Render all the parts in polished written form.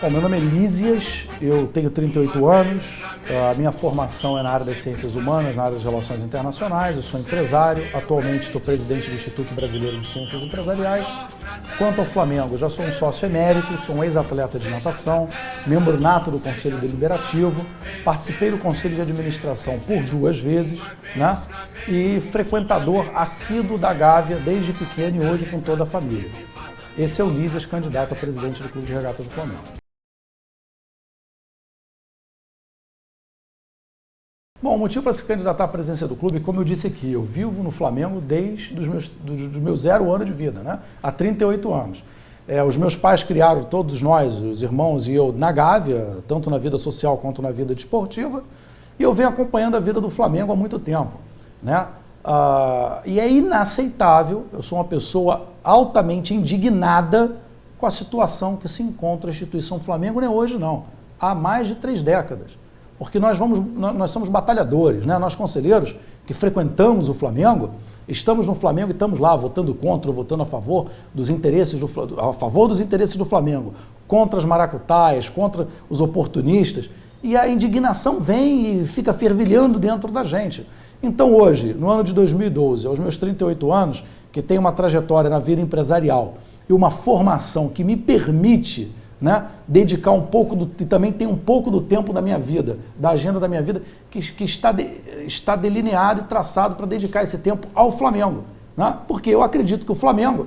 Bom, meu nome é Lísias, eu tenho 38 anos, a minha formação é na área das ciências humanas, na área das relações internacionais, eu sou empresário, atualmente estou presidente do Instituto Brasileiro de Ciências Empresariais. Quanto ao Flamengo, eu já sou um sócio emérito, sou um ex-atleta de natação, membro nato do Conselho Deliberativo, participei do Conselho de Administração por 2 vezes, né? E frequentador assíduo da Gávea desde pequeno e hoje com toda a família. Esse é o Lísias, candidato a presidente do Clube de Regatas do Flamengo. Bom, o motivo para se candidatar à presidência do clube, como eu disse aqui, eu vivo no Flamengo desde os meus 0 anos de vida, né? Há 38 anos. Os meus pais criaram todos nós, os irmãos e eu, na Gávea, tanto na vida social quanto na vida desportiva, e eu venho acompanhando a vida do Flamengo há muito tempo, né? E é inaceitável, eu sou uma pessoa altamente indignada com a situação que se encontra a instituição Flamengo, não é hoje não, há mais de 3 décadas. Porque nós somos batalhadores, né? Nós conselheiros que frequentamos o Flamengo, estamos no Flamengo e estamos lá votando contra, votando a favor dos interesses do Flamengo, contra as maracutaias, contra os oportunistas, e a indignação vem e fica fervilhando dentro da gente. Então hoje, no ano de 2012, aos meus 38 anos, que tenho uma trajetória na vida empresarial e uma formação que me permite, né, dedicar um pouco e também tem um pouco do tempo da minha vida, da agenda da minha vida, que está delineado e traçado para dedicar esse tempo ao Flamengo, né? Porque eu acredito que o Flamengo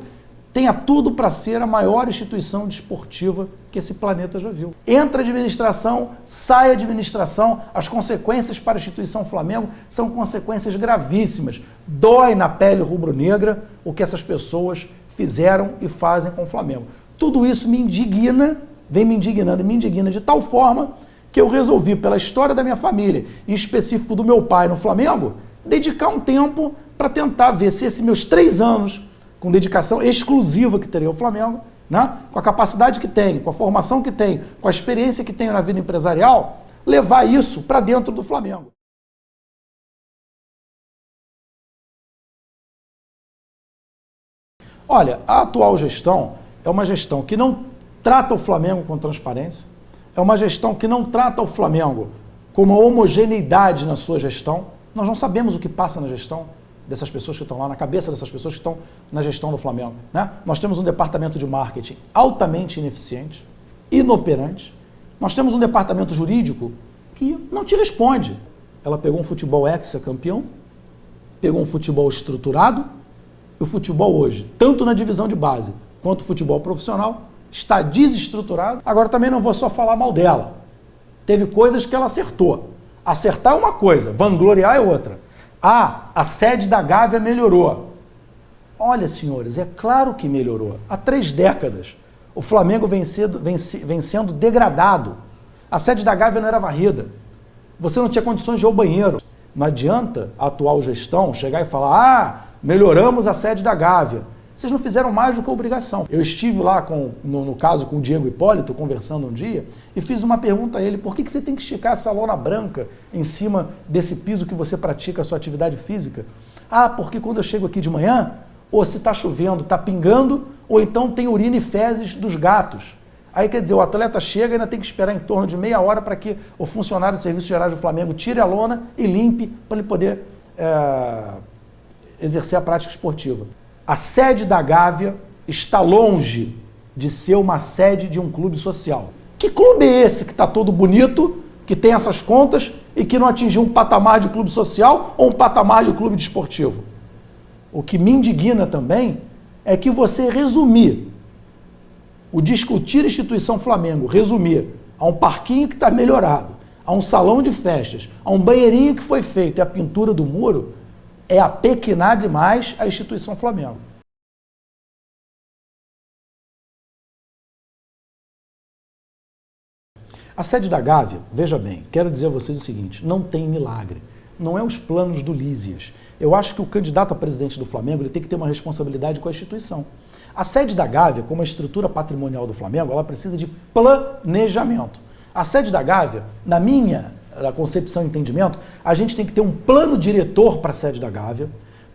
tenha tudo para ser a maior instituição desportiva que esse planeta já viu. Entra a administração, sai a administração, as consequências para a instituição Flamengo são consequências gravíssimas. Dói na pele rubro-negra o que essas pessoas fizeram e fazem com o Flamengo. Tudo isso me indigna, vem me indignando e me indigna de tal forma que eu resolvi, pela história da minha família, em específico do meu pai no Flamengo, dedicar um tempo para tentar ver se esses meus 3 anos, com dedicação exclusiva que teria ao Flamengo, né, com a capacidade que tenho, com a formação que tenho, com a experiência que tenho na vida empresarial, levar isso para dentro do Flamengo. Olha, a atual gestão é uma gestão que não trata o Flamengo com transparência, é uma gestão que não trata o Flamengo com uma homogeneidade na sua gestão. Nós não sabemos o que passa na gestão dessas pessoas que estão lá, na cabeça dessas pessoas que estão na gestão do Flamengo, né? Nós temos um departamento de marketing altamente ineficiente, inoperante. Nós temos um departamento jurídico que não te responde. Ela pegou um futebol ex-campeão, pegou um futebol estruturado, e o futebol hoje, tanto na divisão de base quanto o futebol profissional, está desestruturado. Agora também não vou só falar mal dela. Teve coisas que ela acertou. Acertar é uma coisa, vangloriar é outra. A sede da Gávea melhorou. Olha, senhores, é claro que melhorou. Há 3 décadas, o Flamengo vem sendo degradado. A sede da Gávea não era varrida. Você não tinha condições de ir ao banheiro. Não adianta a atual gestão chegar e falar: melhoramos a sede da Gávea. Vocês não fizeram mais do que a obrigação. Eu estive lá, no caso, com o Diego Hipólito, conversando um dia, e fiz uma pergunta a ele: por que você tem que esticar essa lona branca em cima desse piso que você pratica a sua atividade física? Porque quando eu chego aqui de manhã, ou se está chovendo, está pingando, ou então tem urina e fezes dos gatos. Aí, quer dizer, o atleta chega e ainda tem que esperar em torno de meia hora para que o funcionário de serviços gerais do Flamengo tire a lona e limpe para ele poder exercer a prática esportiva. A sede da Gávea está longe de ser uma sede de um clube social. Que clube é esse que está todo bonito, que tem essas contas e que não atingiu um patamar de clube social ou um patamar de clube desportivo? O que me indigna também é que você resumir o discutir a instituição Flamengo, resumir a um parquinho que está melhorado, a um salão de festas, a um banheirinho que foi feito e a pintura do muro, é apequinar demais a instituição Flamengo. A sede da Gávea, veja bem, quero dizer a vocês o seguinte: não tem milagre. Não é os planos do Lísias. Eu acho que o candidato a presidente do Flamengo ele tem que ter uma responsabilidade com a instituição. A sede da Gávea, como a estrutura patrimonial do Flamengo, ela precisa de planejamento. A sede da Gávea, na minha concepção e entendimento, a gente tem que ter um plano diretor para a sede da Gávea.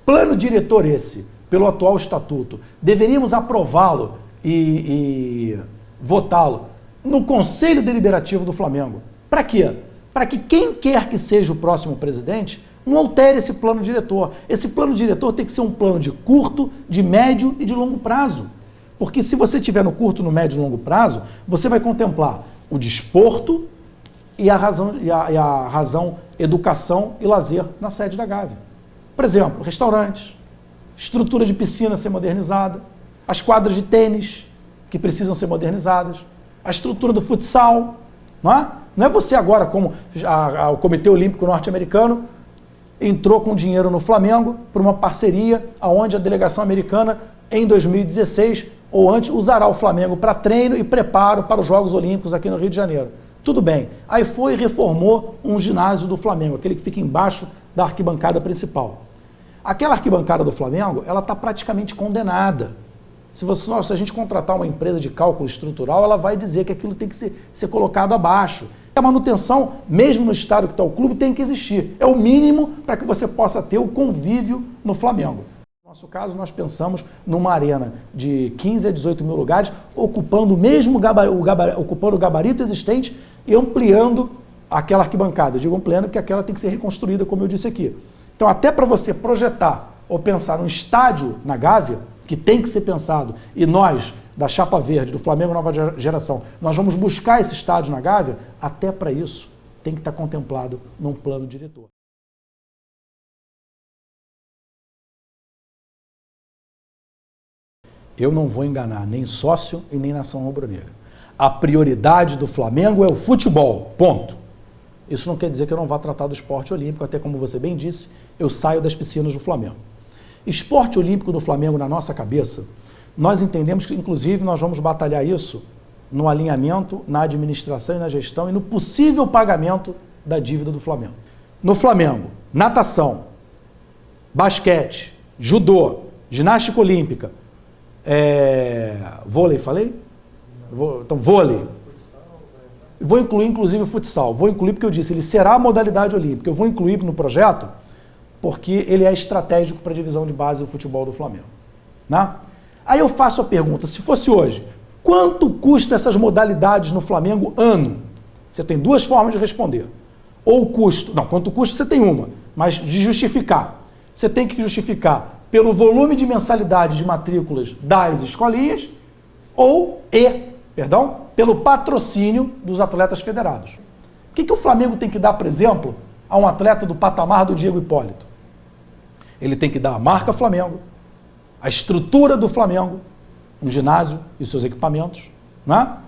Plano diretor esse, pelo atual estatuto, deveríamos aprová-lo e votá-lo no Conselho Deliberativo do Flamengo. Para quê? Para que quem quer que seja o próximo presidente não altere esse plano diretor. Esse plano diretor tem que ser um plano de curto, de médio e de longo prazo. Porque se você tiver no curto, no médio e longo prazo, você vai contemplar o desporto e a razão educação e lazer na sede da Gávea. Por exemplo, restaurantes, estrutura de piscina ser modernizada, as quadras de tênis que precisam ser modernizadas, a estrutura do futsal. Não é você agora, como o Comitê Olímpico Norte-Americano entrou com dinheiro no Flamengo por uma parceria onde a delegação americana, em 2016, ou antes, usará o Flamengo para treino e preparo para os Jogos Olímpicos aqui no Rio de Janeiro. Tudo bem. Aí foi e reformou um ginásio do Flamengo, aquele que fica embaixo da arquibancada principal. Aquela arquibancada do Flamengo, ela está praticamente condenada. Se a gente contratar uma empresa de cálculo estrutural, ela vai dizer que aquilo tem que ser colocado abaixo. A manutenção, mesmo no estado que está o clube, tem que existir. É o mínimo para que você possa ter o convívio no Flamengo. No nosso caso, nós pensamos numa arena de 15 a 18 mil lugares, ocupando o mesmo ocupando o gabarito existente e ampliando aquela arquibancada. Eu digo ampliando porque aquela tem que ser reconstruída, como eu disse aqui. Então, até para você projetar ou pensar um estádio na Gávea, que tem que ser pensado, e nós, da Chapa Verde, do Flamengo Nova Geração, nós vamos buscar esse estádio na Gávea, até para isso tem que estar contemplado num plano diretor. Eu não vou enganar nem sócio e nem nação rubro-negra. A prioridade do Flamengo é o futebol, ponto. Isso não quer dizer que eu não vá tratar do esporte olímpico, até como você bem disse, eu saio das piscinas do Flamengo. Esporte olímpico do Flamengo na nossa cabeça, nós entendemos que, inclusive, nós vamos batalhar isso no alinhamento, na administração e na gestão e no possível pagamento da dívida do Flamengo. No Flamengo, natação, basquete, judô, ginástica olímpica, vôlei, falei? Então, vôlei. Vou incluir, inclusive, o futsal. Vou incluir porque eu disse, ele será a modalidade olímpica. Eu vou incluir no projeto porque ele é estratégico para a divisão de base do futebol do Flamengo. Né? Aí eu faço a pergunta, se fosse hoje, quanto custa essas modalidades no Flamengo ano? Você tem duas formas de responder. Ou o custo, não, quanto custa você tem uma, mas de justificar. Você tem que justificar pelo volume de mensalidade de matrículas das escolinhas pelo patrocínio dos atletas federados. O que o Flamengo tem que dar, por exemplo, a um atleta do patamar do Diego Hipólito? Ele tem que dar a marca Flamengo, a estrutura do Flamengo, um ginásio e seus equipamentos, né?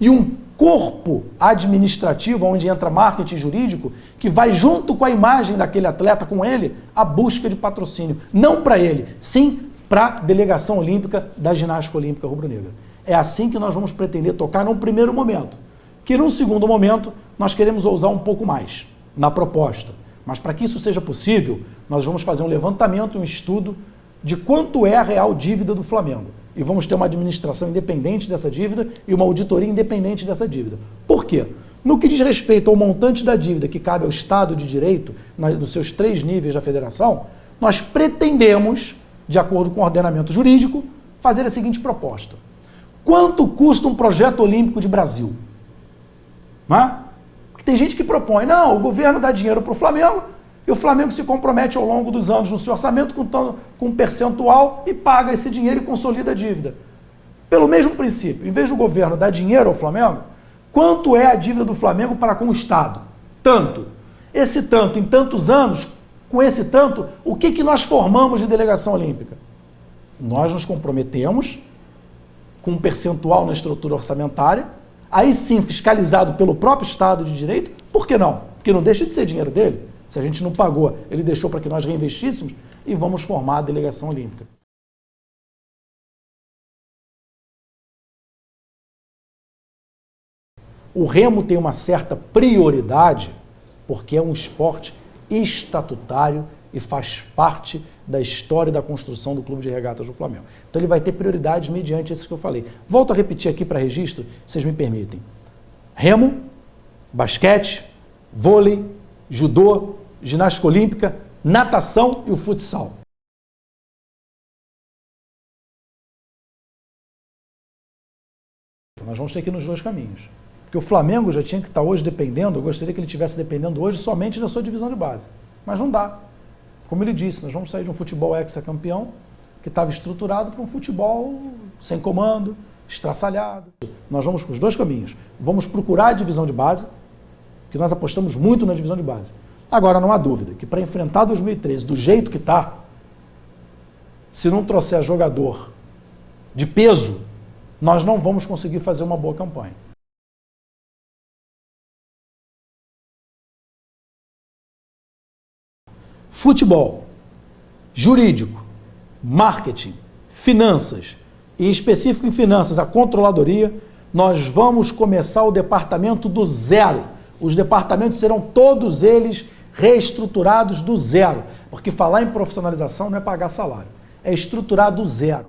E um corpo administrativo, onde entra marketing jurídico, que vai junto com a imagem daquele atleta, com ele, a busca de patrocínio. Não para ele, sim para a delegação olímpica da ginástica olímpica rubro-negra. É assim que nós vamos pretender tocar num primeiro momento. Que num segundo momento, nós queremos ousar um pouco mais na proposta. Mas para que isso seja possível, nós vamos fazer um levantamento, um estudo de quanto é a real dívida do Flamengo. E vamos ter uma administração independente dessa dívida e uma auditoria independente dessa dívida. Por quê? No que diz respeito ao montante da dívida que cabe ao Estado de Direito, dos seus 3 níveis da federação, nós pretendemos, de acordo com o ordenamento jurídico, fazer a seguinte proposta. Quanto custa um projeto olímpico de Brasil? Porque tem gente que propõe, não, o governo dá dinheiro para o Flamengo e o Flamengo se compromete ao longo dos anos no seu orçamento com um percentual e paga esse dinheiro e consolida a dívida. Pelo mesmo princípio, em vez do governo dar dinheiro ao Flamengo, quanto é a dívida do Flamengo para com o Estado? Tanto. Esse tanto, em tantos anos, com esse tanto, o que nós formamos de delegação olímpica? Nós nos comprometemos com um percentual na estrutura orçamentária, aí sim fiscalizado pelo próprio Estado de Direito, por que não? Porque não deixa de ser dinheiro dele. Se a gente não pagou, ele deixou para que nós reinvestíssemos e vamos formar a delegação olímpica. O remo tem uma certa prioridade porque é um esporte estatutário e faz parte da história da construção do Clube de Regatas do Flamengo. Então ele vai ter prioridades mediante isso que eu falei. Volto a repetir aqui para registro, se vocês me permitem. Remo, basquete, vôlei, judô, ginástica olímpica, natação e o futsal. Nós vamos ter que ir nos 2 caminhos. Porque o Flamengo já tinha que estar hoje dependendo, eu gostaria que ele estivesse dependendo hoje somente da sua divisão de base. Mas não dá. Como ele disse, nós vamos sair de um futebol hexacampeão que estava estruturado para um futebol sem comando, estraçalhado. Nós vamos para os dois caminhos. Vamos procurar a divisão de base, que nós apostamos muito na divisão de base. Agora, não há dúvida que para enfrentar 2013 do jeito que está, se não trouxer jogador de peso, nós não vamos conseguir fazer uma boa campanha. Futebol, jurídico, marketing, finanças, e em específico em finanças, a controladoria, nós vamos começar o departamento do zero. Os departamentos serão todos eles reestruturados do zero, porque falar em profissionalização não é pagar salário, é estruturar do zero.